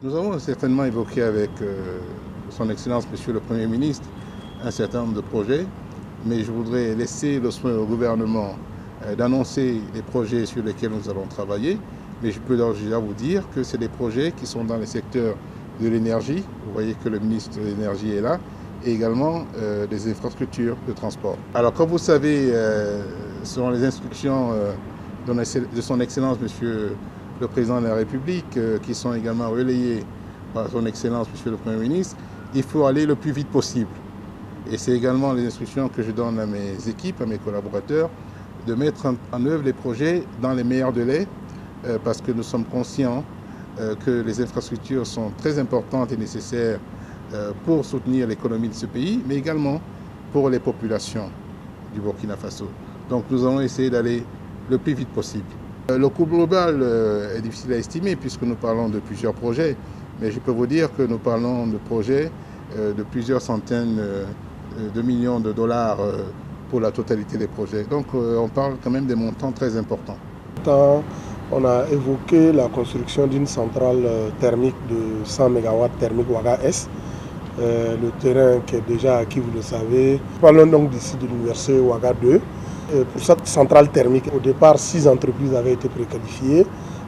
Nous avons certainement évoqué avec son Excellence, Monsieur le Premier ministre, un certain nombre de projets, mais je voudrais laisser le soin au gouvernement d'annoncer les projets sur lesquels nous allons travailler. Mais je peux déjà vous dire que c'est des projets qui sont dans les secteurs de l'énergie. Vous voyez que le ministre de l'Énergie est là, et également des infrastructures de transport. Alors, comme vous savez, selon les instructions de son Excellence, Monsieur le Président de la République, qui sont également relayées par son Excellence, Monsieur le Premier ministre, il faut aller le plus vite possible. Et c'est également les instructions que je donne à mes équipes, à mes collaborateurs, de mettre en œuvre les projets dans les meilleurs délais, parce que nous sommes conscients que les infrastructures sont très importantes et nécessaires pour soutenir l'économie de ce pays, mais également pour les populations du Burkina Faso. Donc nous allons essayer d'aller le plus vite possible. Le coût global est difficile à estimer puisque nous parlons de plusieurs projets, mais je peux vous dire que nous parlons de projets de plusieurs centaines de millions de dollars pour la totalité des projets. Donc on parle quand même des montants très importants. On a évoqué la construction d'une centrale thermique de 100 MW thermique Ouaga S. Le terrain qui est déjà acquis, vous le savez. Parlons donc d'ici de l'université Ouaga 2. Pour cette centrale thermique, au départ, 6 entreprises avaient été préqualifiées.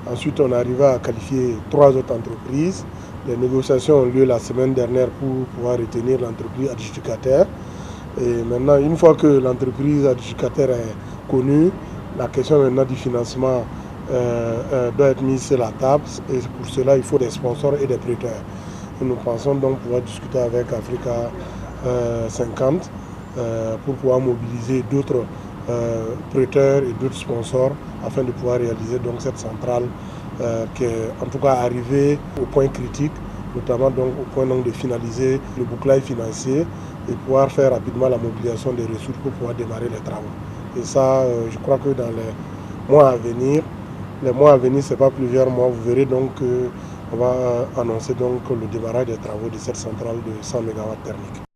Ensuite, on arriva à qualifier 3 autres entreprises. Les négociations ont lieu la semaine dernière pour pouvoir retenir l'entreprise adjudicataire. Et maintenant, une fois que l'entreprise adjudicataire est connue, la question maintenant du financement doit être mise sur la table. Et pour cela, il faut des sponsors et des prêteurs. Et nous pensons donc pouvoir discuter avec Africa 50 pour pouvoir mobiliser d'autres prêteurs et d'autres sponsors afin de pouvoir réaliser donc cette centrale qui est en tout cas arrivée au point critique, notamment donc au point donc de finaliser le bouclage financier et pouvoir faire rapidement la mobilisation des ressources pour pouvoir démarrer les travaux. Et ça, je crois que dans les mois à venir, ce n'est pas plusieurs mois, vous verrez donc qu'on va annoncer donc le démarrage des travaux de cette centrale de 100 MW thermique.